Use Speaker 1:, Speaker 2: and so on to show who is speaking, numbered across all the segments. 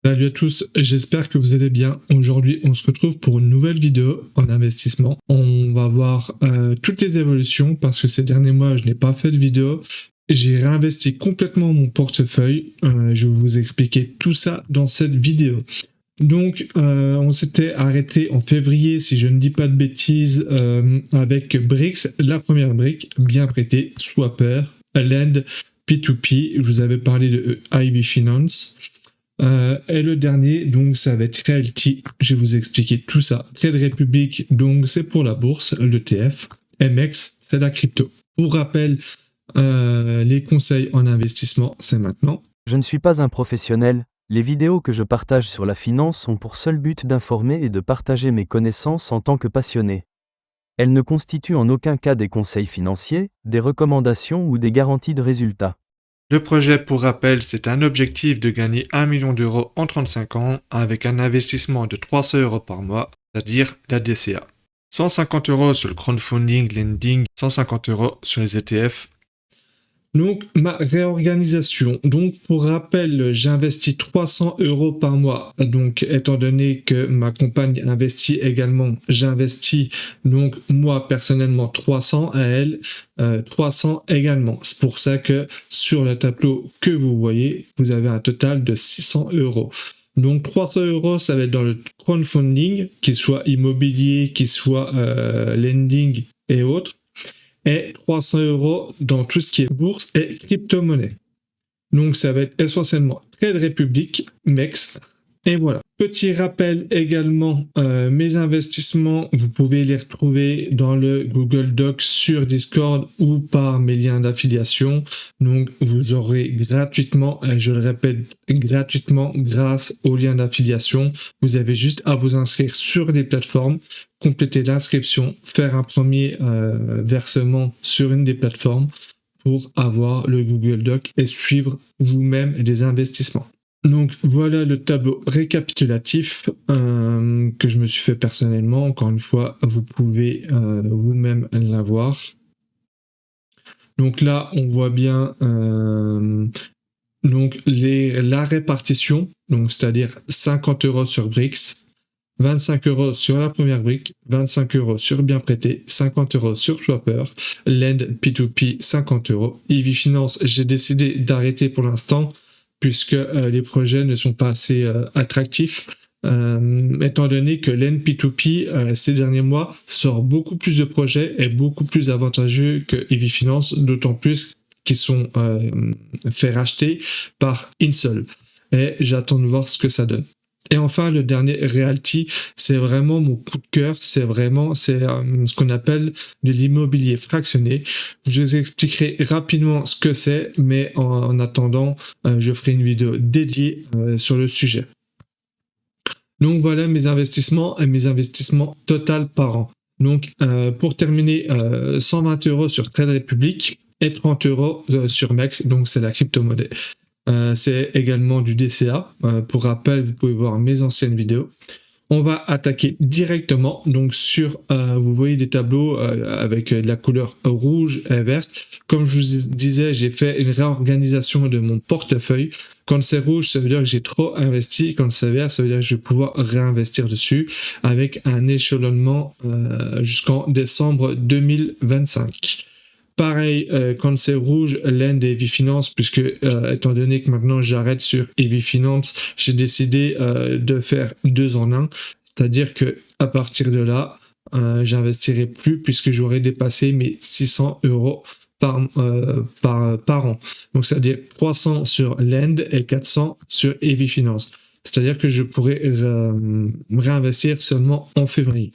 Speaker 1: Salut à tous, j'espère que vous allez bien. Aujourd'hui, on se retrouve pour une nouvelle vidéo en investissement. On va voir toutes les évolutions parce que ces derniers mois, je n'ai pas fait de vidéo. J'ai réinvesti complètement mon portefeuille. Je vais vous expliquer tout ça dans cette vidéo. Donc, on s'était arrêté en février, si je ne dis pas de bêtises, avec Brix, la première brique, bien prêtée, Swapper, Lend, P2P. Je vous avais parlé de Ivy Finance. Et le dernier, donc ça va être Realty. Je vais vous expliquer tout ça. Trade Republic, donc c'est pour la bourse, l'ETF. MX, c'est la crypto. Pour rappel, les conseils en investissement, c'est maintenant.
Speaker 2: Je ne suis pas un professionnel. Les vidéos que je partage sur la finance ont pour seul but d'informer et de partager mes connaissances en tant que passionné. Elles ne constituent en aucun cas des conseils financiers, des recommandations ou des garanties de résultats.
Speaker 1: Le projet, pour rappel, c'est un objectif de gagner 1 million d'euros en 35 ans avec un investissement de 300 euros par mois, c'est-à-dire la DCA. 150 euros sur le crowdfunding, lending, 150 euros sur les ETF. Donc, ma réorganisation. Donc, pour rappel, j'investis 300 euros par mois. Donc, étant donné que ma compagne investit également, j'investis donc moi personnellement 300 à elle, 300 également. C'est pour ça que sur le tableau que vous voyez, vous avez un total de 600 euros. Donc 300 euros, ça va être dans le crowdfunding, qu'il soit immobilier, qu'il soit lending et autres, et 300 euros dans tout ce qui est bourse et crypto-monnaie. Donc ça va être essentiellement Trade Republic, MEX, et voilà. Petit rappel également, mes investissements, vous pouvez les retrouver dans le Google Docs sur Discord ou par mes liens d'affiliation. Donc vous aurez gratuitement, je le répète, gratuitement grâce aux liens d'affiliation. Vous avez juste à vous inscrire sur les plateformes, compléter l'inscription, faire un premier versement sur une des plateformes pour avoir le Google Doc et suivre vous-même des investissements. Donc voilà le tableau récapitulatif que je me suis fait personnellement. Encore une fois, vous pouvez vous-même l'avoir. Donc là, on voit bien donc la répartition, donc c'est-à-dire 50 euros sur Brix, 25 euros sur la première brique, 25 euros sur bien prêté, 50 euros sur Swapper, Lend P2P 50 euros. Ivy Finance, j'ai décidé d'arrêter pour l'instant puisque les projets ne sont pas assez attractifs. Étant donné que Lend P2P ces derniers mois sort beaucoup plus de projets et beaucoup plus avantageux que Ivy Finance, d'autant plus qu'ils sont fait racheter par Insol. Et j'attends de voir ce que ça donne. Et enfin, le dernier, Realty, c'est vraiment mon coup de cœur, c'est ce qu'on appelle de l'immobilier fractionné. Je vous expliquerai rapidement ce que c'est, mais en attendant, je ferai une vidéo dédiée sur le sujet. Donc voilà mes investissements et mes investissements total par an. Donc pour terminer, 120 euros sur Trade Republic et 30 euros sur MEX, donc c'est la crypto-monnaie. C'est également du DCA. Pour rappel, vous pouvez voir mes anciennes vidéos. On va attaquer directement. Donc sur, vous voyez des tableaux avec de la couleur rouge et verte. Comme je vous disais, j'ai fait une réorganisation de mon portefeuille. Quand c'est rouge, ça veut dire que j'ai trop investi. Quand c'est vert, ça veut dire que je vais pouvoir réinvestir dessus avec un échelonnement jusqu'en décembre 2025. Pareil, quand c'est rouge, Lend et Ivy Finance, puisque étant donné que maintenant j'arrête sur Ivy Finance, j'ai décidé de faire 2 en 1, c'est-à-dire que à partir de là, j'investirai plus puisque j'aurai dépassé mes 600 euros par an. Donc c'est-à-dire 300 sur Lend et 400 sur Ivy Finance. C'est-à-dire que je pourrais réinvestir seulement en février.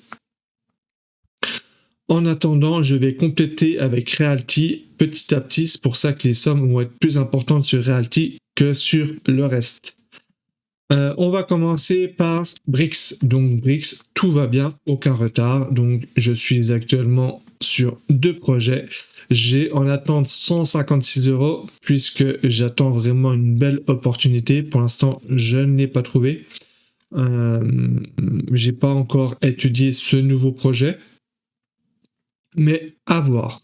Speaker 1: En attendant, je vais compléter avec Realty petit à petit. C'est pour ça que les sommes vont être plus importantes sur Realty que sur le reste. On va commencer par Brix. Donc Brix, tout va bien, aucun retard. Donc je suis actuellement sur 2 projets. J'ai en attente 156 euros puisque j'attends vraiment une belle opportunité. Pour l'instant, je ne l'ai pas trouvé. J'ai pas encore étudié ce nouveau projet. Mais à voir.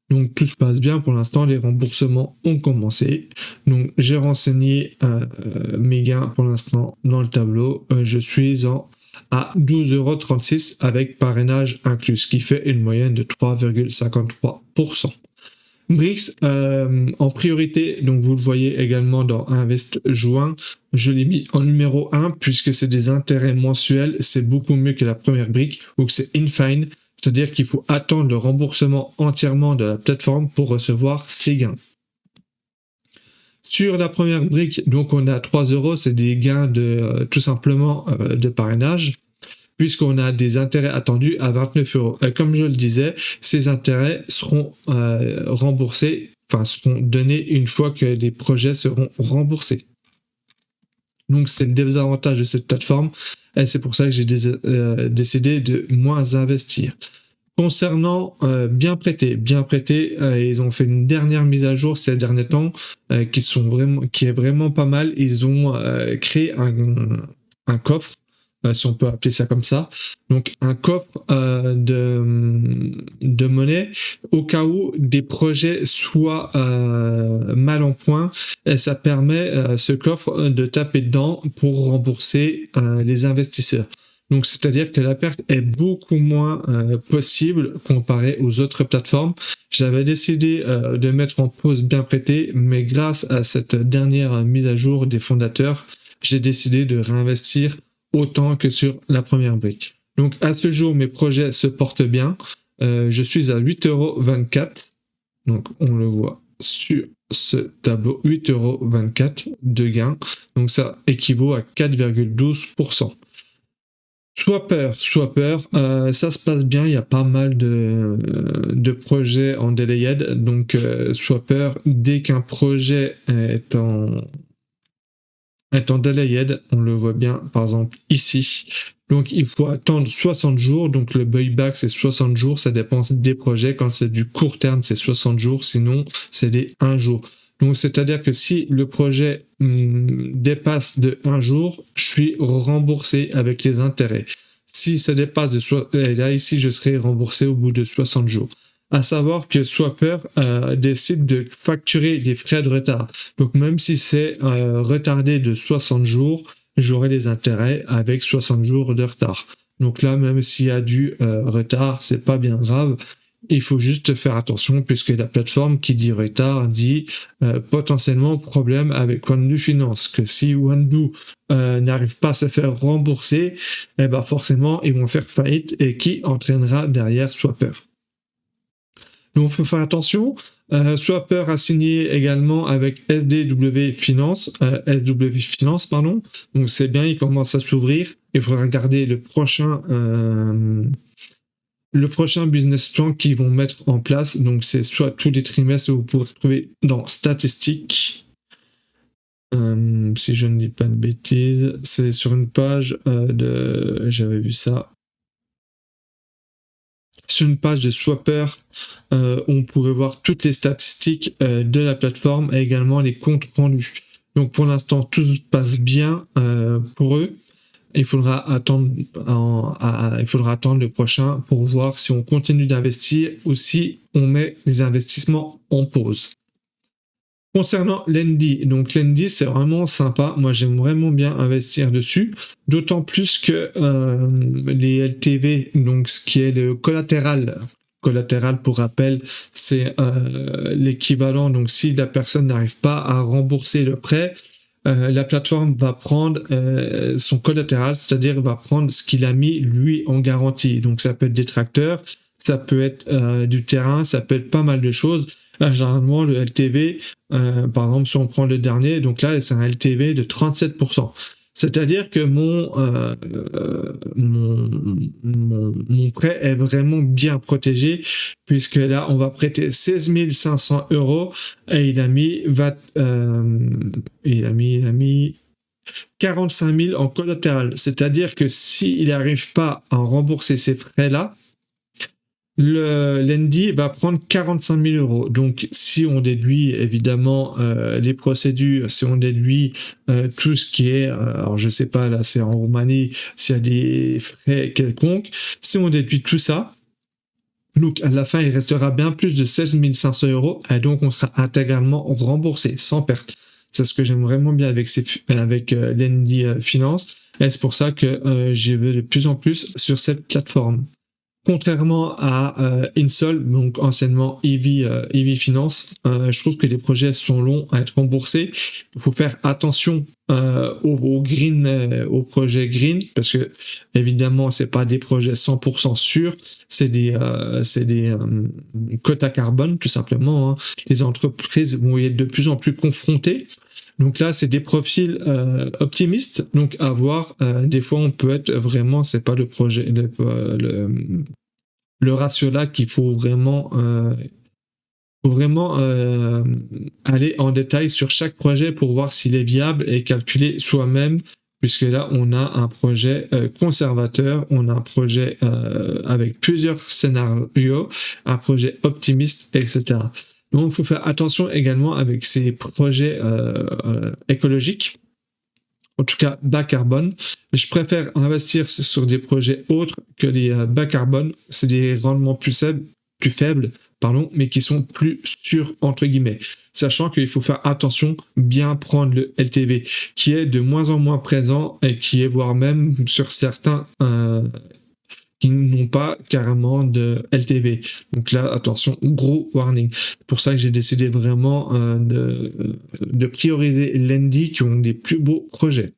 Speaker 1: Donc tout se passe bien pour l'instant, les remboursements ont commencé. Donc j'ai renseigné mes gains pour l'instant dans le tableau. Je suis à 12,36 € avec parrainage inclus, ce qui fait une moyenne de 3,53%. Brix en priorité, donc vous le voyez également dans Invest Juin, je l'ai mis en numéro 1 puisque c'est des intérêts mensuels, c'est beaucoup mieux que la première brique ou que c'est Infine, c'est-à-dire qu'il faut attendre le remboursement entièrement de la plateforme pour recevoir ses gains. Sur la première brique, donc on a 3 €, c'est des gains de tout simplement de parrainage, puisqu'on a des intérêts attendus à 29 €. Et comme je le disais, ces intérêts seront remboursés, seront donnés une fois que les projets seront remboursés. Donc c'est le désavantage de cette plateforme, et c'est pour ça que j'ai décidé de moins investir. Concernant Bien Prêté, ils ont fait une dernière mise à jour ces derniers temps qui est vraiment pas mal. Ils ont créé un coffre, si on peut appeler ça comme ça, donc un coffre de monnaie au cas où des projets soient mal en point, et ça permet ce coffre de taper dedans pour rembourser les investisseurs. Donc, c'est-à-dire que la perte est beaucoup moins possible comparé aux autres plateformes. J'avais décidé de mettre en pause Bien Prêté, mais grâce à cette dernière mise à jour des fondateurs, j'ai décidé de réinvestir autant que sur la première brique. Donc, à ce jour, mes projets se portent bien. Je suis à 8,24 €. Donc, on le voit sur ce tableau, 8,24 € de gain. Donc, ça équivaut à 4,12%. Swapper, ça se passe bien, il y a pas mal de projets en delayed, donc Swapper, dès qu'un projet est en delayed, on le voit bien par exemple ici, donc il faut attendre 60 jours, donc le buyback c'est 60 jours, ça dépend des projets, quand c'est du court terme c'est 60 jours, sinon c'est des 1 jour. Donc, c'est-à-dire que si le projet dépasse de 1 jour, je suis remboursé avec les intérêts. Si ça dépasse là, ici, je serai remboursé au bout de 60 jours. À savoir que Swapper décide de facturer les frais de retard. Donc, même si c'est retardé de 60 jours, j'aurai les intérêts avec 60 jours de retard. Donc là, même s'il y a du retard, c'est pas bien grave. Il faut juste faire attention puisque la plateforme qui dit retard dit potentiellement problème avec Wandu Finance, que si Wandu n'arrive pas à se faire rembourser, eh ben forcément ils vont faire faillite et qui entraînera derrière Swapper. Donc il faut faire attention. Swapper a signé également avec SW Finance, donc c'est bien, il commence à s'ouvrir. Il faudra regarder le prochain business plan qu'ils vont mettre en place. Donc c'est soit tous les trimestres, vous pourrez trouver dans statistiques. Si je ne dis pas de bêtises, c'est sur une page j'avais vu ça. Sur une page de Swapper, on pourrait voir toutes les statistiques de la plateforme et également les comptes rendus. Donc pour l'instant, tout se passe bien pour eux. Il faudra attendre le prochain pour voir si on continue d'investir ou si on met les investissements en pause. Concernant Lendee, donc Lendee c'est vraiment sympa, moi j'aime vraiment bien investir dessus, d'autant plus que les LTV, donc ce qui est le collatéral pour rappel, c'est l'équivalent, donc si la personne n'arrive pas à rembourser le prêt, la plateforme va prendre son collatéral, c'est-à-dire va prendre ce qu'il a mis lui en garantie. Donc ça peut être des tracteurs, ça peut être du terrain, ça peut être pas mal de choses. Là, généralement le LTV, par exemple si on prend le dernier, donc là c'est un LTV de 37%. C'est-à-dire que mon prêt est vraiment bien protégé, puisque là, on va prêter 16 500 € et il a mis 45 000 en collatéral. C'est-à-dire que s'il n'arrive pas à rembourser ces frais-là, le Lendee va prendre 45 000 €. Donc, si on déduit évidemment les procédures, si on déduit tout ce qui est, alors je sais pas, là c'est en Roumanie, s'il y a des frais quelconques, si on déduit tout ça, Donc, à la fin, il restera bien plus de 16 500 euros et donc on sera intégralement remboursé sans perte. C'est ce que j'aime vraiment bien avec Lendy Finance et c'est pour ça que j'y vais de plus en plus sur cette plateforme. Contrairement à Insol, donc anciennement EV Finance, je trouve que les projets sont longs à être remboursés. Il faut faire attention au projet green, parce que évidemment c'est pas des projets 100% sûrs, c'est des quotas carbone tout simplement. Hein. Les entreprises vont y être de plus en plus confrontées. Donc là, c'est des profils optimistes. Donc à voir, des fois on peut être vraiment, c'est pas le projet, le ratio là qu'il faut vraiment aller en détail sur chaque projet pour voir s'il est viable et calculer soi-même, puisque là on a un projet conservateur, on a un projet avec plusieurs scénarios, un projet optimiste, etc. Donc il faut faire attention également avec ces projets écologiques, en tout cas bas carbone. Je préfère investir sur des projets autres que les bas carbone. C'est des rendements plus faibles, mais qui sont plus sûrs, entre guillemets. Sachant qu'il faut faire attention, bien prendre le LTV, qui est de moins en moins présent et qui est voire même sur certains qui n'ont pas carrément de LTV. Donc là, attention, gros warning. C'est pour ça que j'ai décidé vraiment de prioriser Lendy qui ont des plus beaux projets.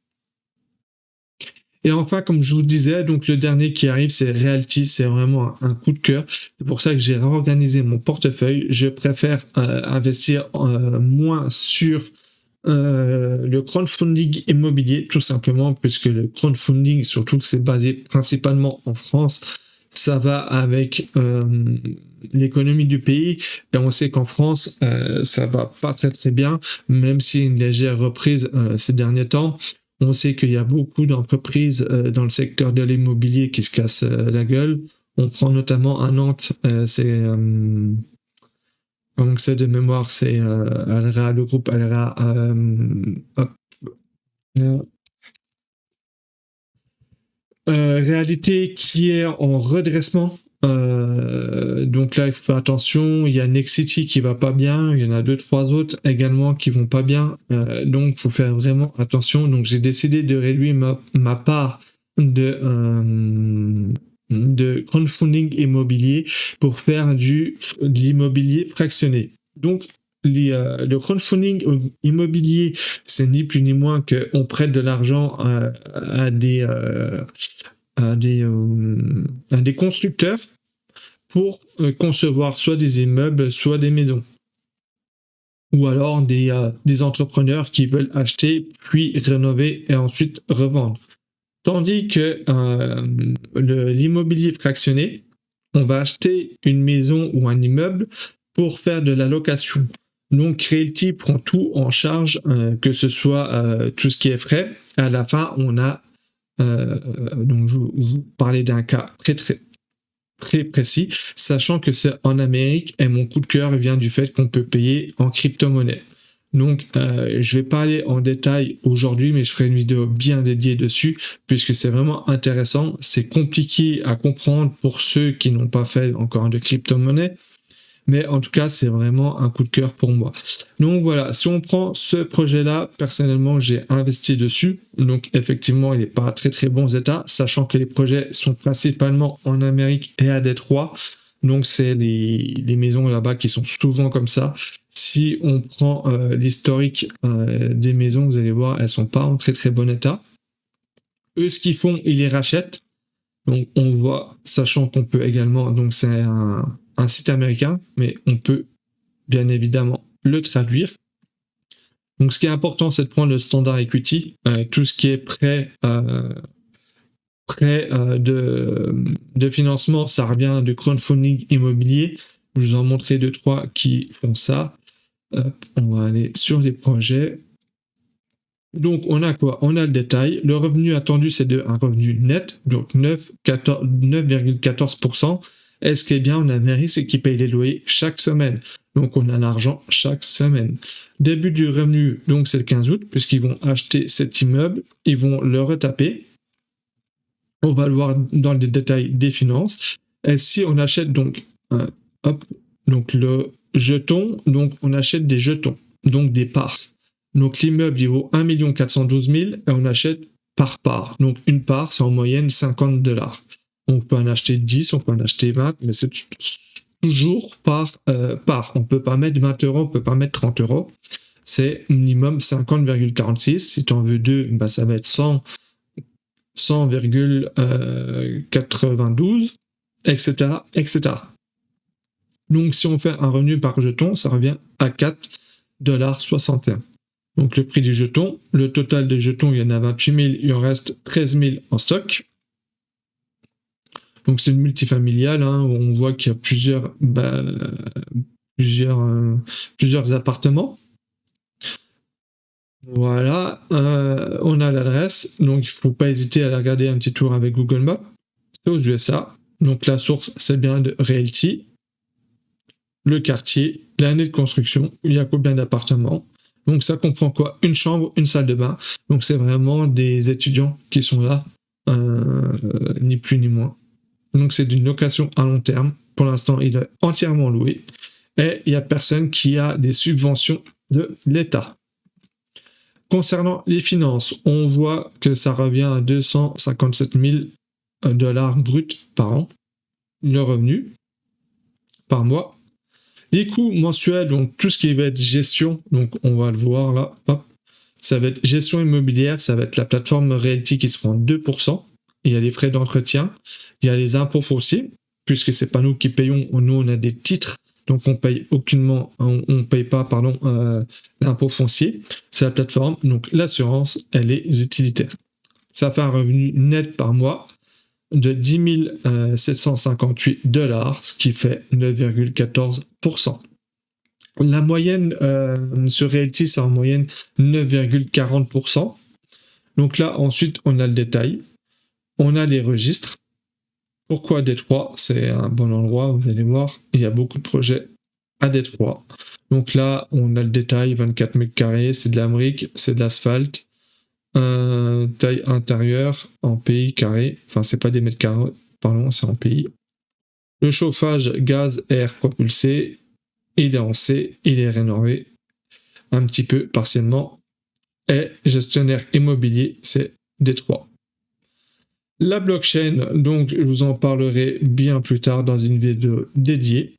Speaker 1: Et enfin, comme je vous disais, donc le dernier qui arrive, c'est Realty. C'est vraiment un coup de cœur. C'est pour ça que j'ai réorganisé mon portefeuille. Je préfère investir moins sur le crowdfunding immobilier, tout simplement, puisque le crowdfunding, surtout que c'est basé principalement en France, ça va avec l'économie du pays, et on sait qu'en France, ça va pas très très bien, même s'il y a une légère reprise ces derniers temps. On sait qu'il y a beaucoup d'entreprises dans le secteur de l'immobilier qui se cassent la gueule. On prend notamment à Nantes, donc c'est de mémoire, c'est Alra, le groupe Alra. Réalité qui est en redressement. Donc là, il faut faire attention. Il y a Nexity qui va pas bien. Il y en a 2-3 autres également qui vont pas bien. Donc, il faut faire vraiment attention. Donc, j'ai décidé de réduire ma part de crowdfunding immobilier pour faire de l'immobilier fractionné. Donc, le crowdfunding immobilier, c'est ni plus ni moins qu'on prête de l'argent à des constructeurs pour concevoir soit des immeubles, soit des maisons. Ou alors des entrepreneurs qui veulent acheter, puis rénover et ensuite revendre. Tandis que l'immobilier fractionné, on va acheter une maison ou un immeuble pour faire de la location. Donc Realty prend tout en charge, que ce soit tout ce qui est frais. À la fin, on a donc je vous parlais d'un cas très très très précis, sachant que c'est en Amérique et mon coup de cœur vient du fait qu'on peut payer en crypto-monnaie. Donc je vais pas aller en détail aujourd'hui, mais je ferai une vidéo bien dédiée dessus puisque c'est vraiment intéressant. C'est compliqué à comprendre pour ceux qui n'ont pas fait encore de crypto-monnaie. Mais en tout cas, c'est vraiment un coup de cœur pour moi. Donc voilà, si on prend ce projet-là, personnellement, j'ai investi dessus. Donc effectivement, il n'est pas à très très bons états, sachant que les projets sont principalement en Amérique et à Détroit. Donc c'est les maisons là-bas qui sont souvent comme ça. Si on prend l'historique des maisons, vous allez voir, elles sont pas en très très bon état. Eux, ce qu'ils font, ils les rachètent. Donc on voit, sachant qu'on peut également, donc c'est un site américain, mais on peut bien évidemment le traduire. Donc ce qui est important, c'est de prendre le standard equity, tout ce qui est prêt de financement, ça revient du crowdfunding immobilier. Je vous en montrerai 2-3 qui font ça. On va aller sur les projets. Donc on a quoi? On a le détail. Le revenu attendu, c'est un revenu net, donc 9,14%. Et ce qui est bien en Amérique, c'est qu'ils payent les loyers chaque semaine. Donc on a l'argent chaque semaine. Début du revenu, donc c'est le 15 août, puisqu'ils vont acheter cet immeuble, ils vont le retaper. On va le voir dans les détails des finances. Et si on achète donc Hop. Donc le jeton, donc on achète des jetons, donc des parts. Donc l'immeuble il vaut 1 412 000 et on achète par part. Donc une part c'est en moyenne $50. On peut en acheter 10, on peut en acheter 20, mais c'est toujours par part. On peut pas mettre 20 euros, on peut pas mettre 30 euros. C'est minimum 50,46. Si tu en veux 2, bah ça va être 100,92, etc., etc. Donc, si on fait un revenu par jeton, ça revient à $4,61. Donc, le prix du jeton, le total des jetons, il y en a 28 000, il en reste 13 000 en stock. Donc, c'est une multifamiliale, hein, où on voit qu'il y a plusieurs appartements. Voilà, on a l'adresse, donc il ne faut pas hésiter à aller regarder un petit tour avec Google Maps. C'est aux USA, donc la source c'est bien de Realty, le quartier, l'année de construction, il y a combien d'appartements. Donc ça comprend quoi? Une chambre, une salle de bain. Donc c'est vraiment des étudiants qui sont là, ni plus ni moins. Donc c'est d'une location à long terme. Pour l'instant, il est entièrement loué et il n'y a personne qui a des subventions de l'État. Concernant les finances, on voit que ça revient à $257 000 bruts par an, le revenu par mois. Les coûts mensuels, donc tout ce qui va être gestion, donc on va le voir là, hop, ça va être gestion immobilière, ça va être la plateforme Realty qui se prend 2%. Il y a les frais d'entretien, il y a les impôts fonciers, puisque c'est pas nous qui payons, nous on a des titres. Donc on paye pas l'impôt foncier, c'est la plateforme. Donc l'assurance, elle est utilitaire. Ça fait un revenu net par mois de $10 758, ce qui fait 9,14%. La moyenne sur Realty, c'est en moyenne 9,40%. Donc là, ensuite, on a le détail. On a les registres. Pourquoi Détroit? C'est un bon endroit, vous allez voir, il y a beaucoup de projets à Détroit. Donc là, on a le détail, 24 mètres carrés, c'est de la brique, c'est de l'asphalte, taille intérieure en pays carré, enfin c'est pas des mètres carrés, pardon, c'est en pays. Le chauffage gaz, air propulsé, il est en C, il est rénové un petit peu partiellement, et gestionnaire immobilier, c'est Détroit. La blockchain, donc je vous en parlerai bien plus tard dans une vidéo dédiée.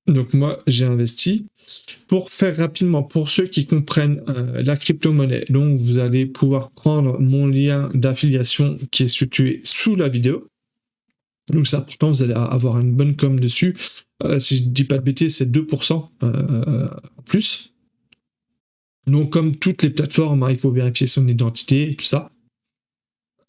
Speaker 1: Donc moi j'ai investi. Pour faire rapidement, pour ceux qui comprennent la crypto-monnaie, donc vous allez pouvoir prendre mon lien d'affiliation qui est situé sous la vidéo. Donc c'est important, vous allez avoir une bonne com dessus. Si je ne dis pas de bêtises, c'est 2% en plus. Donc comme toutes les plateformes, hein, il faut vérifier son identité et tout ça.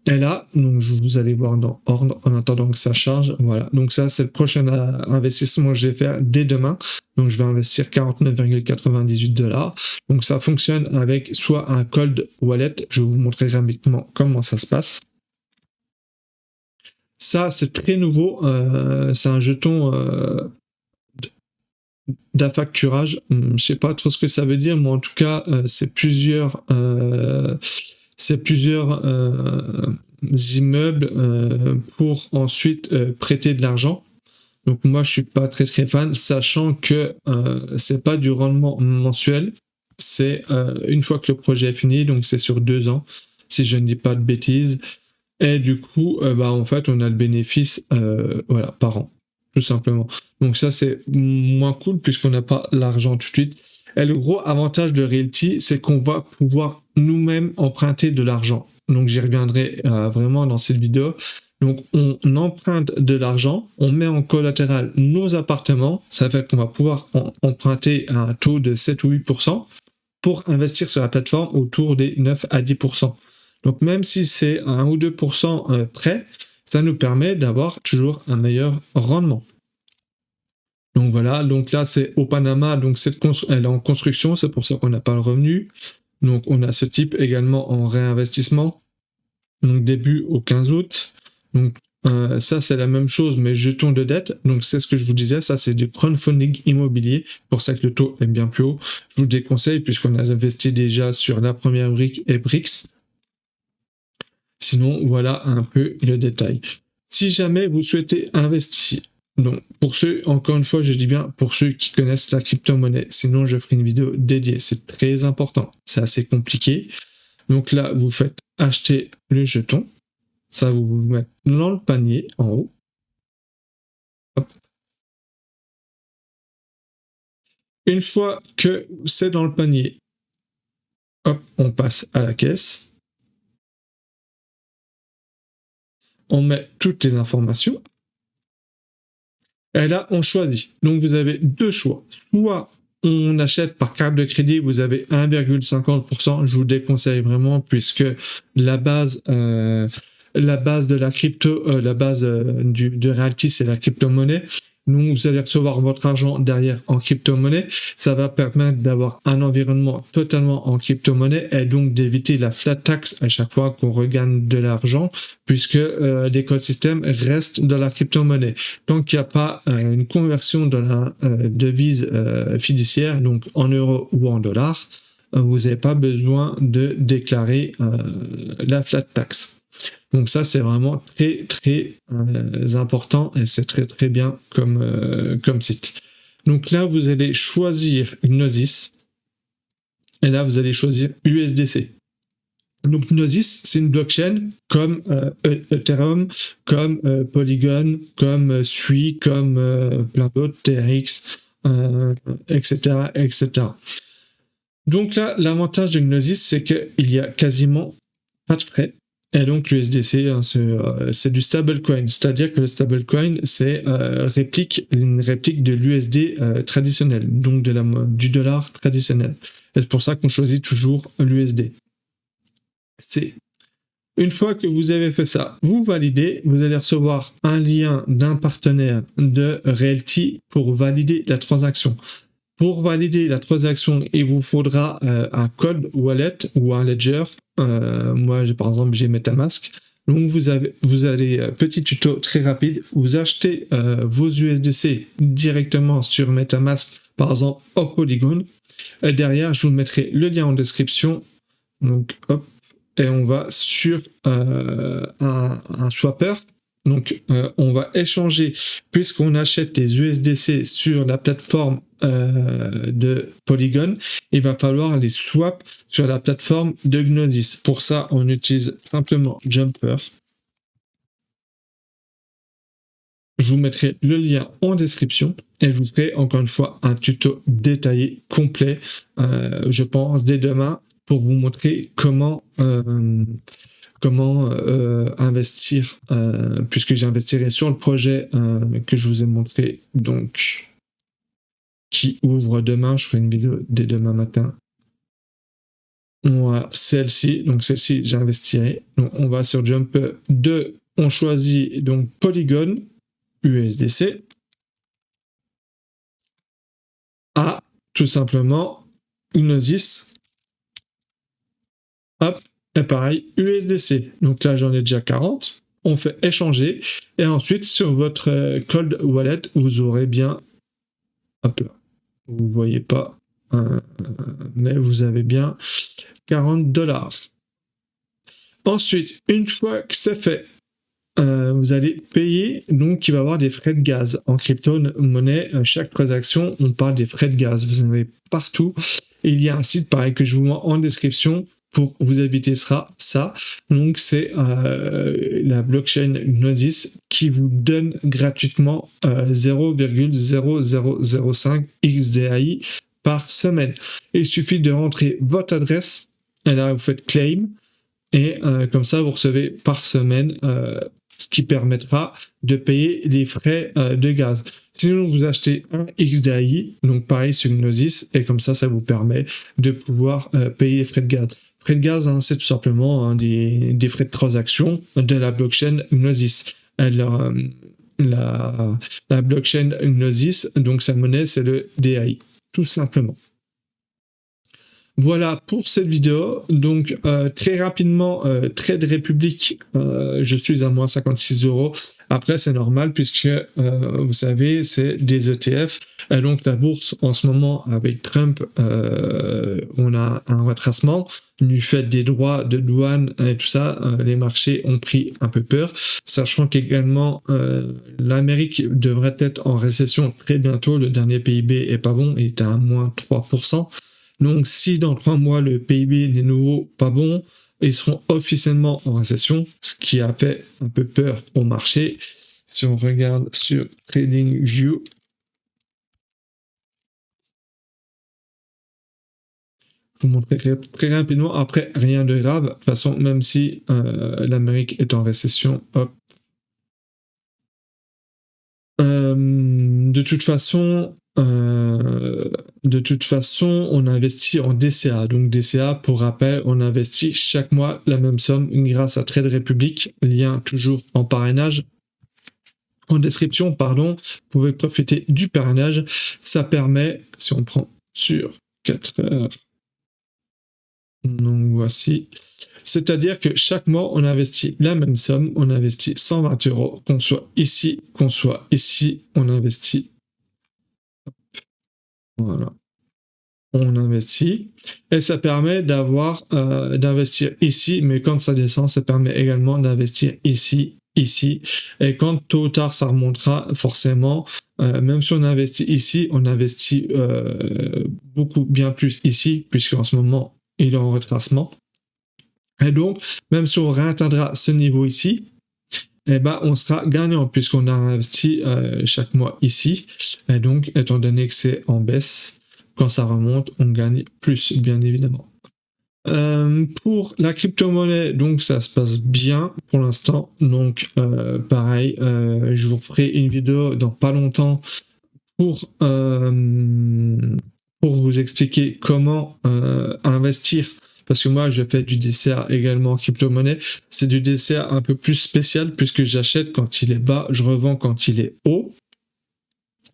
Speaker 1: Et là, donc vous allez voir dans ordre en attendant que ça charge. Voilà, donc ça c'est le prochain investissement que je vais faire dès demain. Donc je vais investir $49,98. Donc ça fonctionne avec soit un cold wallet. Je vais vous montrer rapidement comment ça se passe. Ça c'est très nouveau. C'est un jeton d'affacturage. Je sais pas trop ce que ça veut dire, mais en tout cas c'est plusieurs immeubles pour ensuite prêter de l'argent. Donc moi je suis pas très fan, sachant que c'est pas du rendement mensuel, c'est une fois que le projet est fini, donc c'est sur 2 ans, si je ne dis pas de bêtises. Et du coup, en fait, on a le bénéfice par an, tout simplement. Donc ça c'est moins cool puisqu'on n'a pas l'argent tout de suite. Et le gros avantage de Realty, c'est qu'on va pouvoir nous-mêmes emprunter de l'argent. Donc j'y reviendrai vraiment dans cette vidéo. Donc on emprunte de l'argent, on met en collatéral nos appartements, ça fait qu'on va pouvoir emprunter à un taux de 7 ou 8% pour investir sur la plateforme autour des 9 à 10%. Donc même si c'est 1 ou 2% prêt, ça nous permet d'avoir toujours un meilleur rendement. Donc voilà, donc là c'est au Panama, donc elle est en construction, c'est pour ça qu'on n'a pas le revenu. Donc on a ce type également en réinvestissement, donc début au 15 août. Donc ça c'est la même chose, mais jetons de dette. Donc c'est ce que je vous disais, ça c'est du crowdfunding immobilier, pour ça que le taux est bien plus haut. Je vous déconseille puisqu'on a investi déjà sur la première brique et Brix. Sinon voilà un peu le détail. Si jamais vous souhaitez investir Donc, pour ceux, encore une fois, je dis bien pour ceux qui connaissent la crypto-monnaie, sinon je ferai une vidéo dédiée. C'est très important, c'est assez compliqué. Donc là, vous faites acheter le jeton. Ça, vous vous mettez dans le panier en haut. Hop. Une fois que c'est dans le panier, hop, on passe à la caisse. On met toutes les informations. Et là, on choisit. Donc, vous avez deux choix. Soit on achète par carte de crédit, vous avez 1,50%. Je vous déconseille vraiment puisque la base de la crypto, la base de Realty, c'est la crypto-monnaie. Donc, vous allez recevoir votre argent derrière en crypto-monnaie. Ça va permettre d'avoir un environnement totalement en crypto-monnaie et donc d'éviter la flat tax à chaque fois qu'on regagne de l'argent puisque l'écosystème reste dans la crypto-monnaie. Tant qu'il n'y a pas une conversion de la devise fiduciaire, donc en euros ou en dollars, vous n'avez pas besoin de déclarer la flat tax. Donc ça, c'est vraiment très, très important et c'est très, très bien comme site. Donc là, vous allez choisir Gnosis et là, vous allez choisir USDC. Donc Gnosis, c'est une blockchain comme Ethereum, comme Polygon, comme Sui, comme plein d'autres, TRX, etc., etc. Donc là, l'avantage de Gnosis, c'est qu'il y a quasiment pas de frais. Et donc l'USDC, hein, c'est du stablecoin, c'est-à-dire que le stablecoin, c'est une réplique de l'USD traditionnel, donc du dollar traditionnel. Et c'est pour ça qu'on choisit toujours l'USD. Une fois que vous avez fait ça, vous validez, vous allez recevoir un lien d'un partenaire de Realty pour valider la transaction. Pour valider la transaction, il vous faudra un code wallet ou un ledger. Moi, par exemple, j'ai MetaMask. Donc, vous allez, petit tuto très rapide, vous achetez vos USDC directement sur MetaMask, par exemple, au Polygon. Et derrière, je vous mettrai le lien en description. Donc, hop, et on va sur un swapper. Donc, on va échanger, puisqu'on achète les USDC sur la plateforme de Polygon, il va falloir les swap sur la plateforme de Gnosis. Pour ça, on utilise simplement Jumper. Je vous mettrai le lien en description et je vous ferai encore une fois un tuto détaillé, complet, je pense, dès demain, pour vous montrer comment investir, puisque j'investirai sur le projet que je vous ai montré, donc qui ouvre demain. Je ferai une vidéo dès demain matin. Voilà, celle-ci, donc celle-ci j'investirai. Donc on va sur Jump 2, on choisit donc Polygon USDC à tout simplement Gnosis. Hop, et pareil, USDC. Donc là, j'en ai déjà 40. On fait échanger. Et ensuite, sur votre cold wallet, vous aurez bien... Hop là. Vous ne voyez pas. Mais vous avez bien 40$. Ensuite, une fois que c'est fait, vous allez payer. Donc, il va y avoir des frais de gaz. En crypto-monnaie, chaque transaction, on parle des frais de gaz. Vous en avez partout. Et il y a un site, pareil, que je vous mets en description pour vous éviter ça. Donc, c'est la blockchain Gnosis qui vous donne gratuitement 0,0005 XDAI par semaine. Il suffit de rentrer votre adresse et là, vous faites claim et comme ça, vous recevez par semaine ce qui permettra de payer les frais de gaz. Sinon, vous achetez un XDAI, donc pareil sur Gnosis, et comme ça, ça vous permet de pouvoir payer les frais de gaz. Frais de gaz, hein, c'est tout simplement des frais de transaction de la blockchain Gnosis. Alors, la blockchain Gnosis, donc sa monnaie, c'est le DAI, tout simplement. Voilà pour cette vidéo. Donc très rapidement, Trade Republic, je suis à moins 56 euros. Après c'est normal puisque vous savez c'est des ETF. Et donc la bourse en ce moment avec Trump, on a un retracement du fait des droits de douane et tout ça. Les marchés ont pris un peu peur, sachant qu'également l'Amérique devrait être en récession très bientôt. Le dernier PIB est pas bon, il est à moins 3%. Donc, si dans 3 mois, le PIB n'est nouveau pas bon, ils seront officiellement en récession, ce qui a fait un peu peur au marché. Si on regarde sur TradingView, je vous montrer très rapidement. Après, rien de grave. De toute façon, même si l'Amérique est en récession, hop. De toute façon, on investit en DCA. Donc DCA, pour rappel, on investit chaque mois la même somme grâce à Trade Republic. Lien toujours en parrainage. En description, pardon, vous pouvez profiter du parrainage. Ça permet, si on prend sur 4 heures, donc voici, c'est-à-dire que chaque mois, on investit la même somme, on investit 120 euros, qu'on soit ici, on investit. Voilà. On investit et ça permet d'investir ici, mais quand ça descend, ça permet également d'investir ici, et quand tôt ou tard ça remontera, forcément, même si on investit ici, on investit beaucoup bien plus ici, puisqu'en ce moment, il est en retracement. Et donc, même si on réatteindra ce niveau ici, eh ben, on sera gagnant puisqu'on a investi chaque mois ici. Et donc, étant donné que c'est en baisse, quand ça remonte, on gagne plus, bien évidemment. Pour la crypto-monnaie, donc ça se passe bien pour l'instant. Donc, pareil, je vous ferai une vidéo dans pas longtemps pour vous expliquer comment investir, parce que moi je fais du DCA également en crypto-monnaie. C'est du DCA un peu plus spécial puisque j'achète quand il est bas, je revends quand il est haut.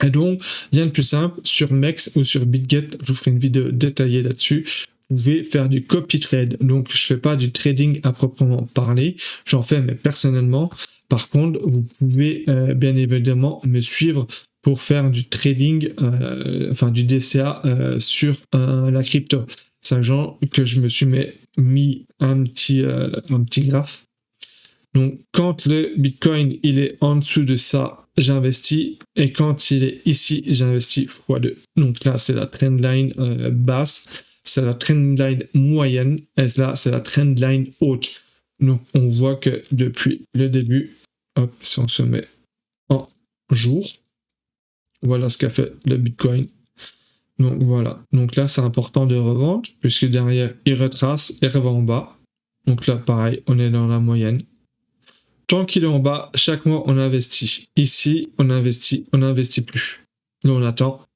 Speaker 1: Et donc, rien de plus simple, sur MEX ou sur BitGet, je vous ferai une vidéo détaillée là-dessus. Vous pouvez faire du copy trade. Donc, je fais pas du trading à proprement parler. J'en fais, mais personnellement. Par contre, vous pouvez bien évidemment me suivre pour faire du trading, enfin du DCA sur la crypto. Sachant que je me suis mis un petit graphe. Donc, quand le Bitcoin il est en dessous de ça, j'investis, et quand il est ici, j'investis x2. Donc là, c'est la trendline basse, c'est la trendline moyenne, et là, c'est la trendline haute. Donc, on voit que depuis le début, hop, si on se met en jour, voilà ce qu'a fait le Bitcoin. Donc voilà. Donc là, c'est important de revendre, puisque derrière, il retrace et revend en bas. Donc là, pareil, on est dans la moyenne. Tant qu'il est en bas, chaque mois, on investit. Ici, on n'investit plus. Là, on attend.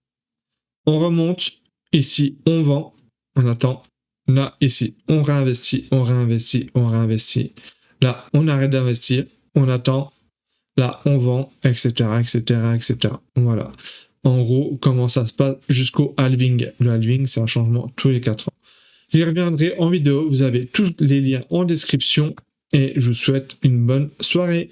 Speaker 1: On remonte. Ici, on vend. On attend. Là, ici, on réinvestit. Là, on arrête d'investir. On attend. Là, on vend, etc., etc. Voilà. En gros, comment ça se passe jusqu'au halving. Le halving, c'est un changement tous les 4 ans. J'y reviendrai en vidéo. Vous avez tous les liens en description. Et je vous souhaite une bonne soirée.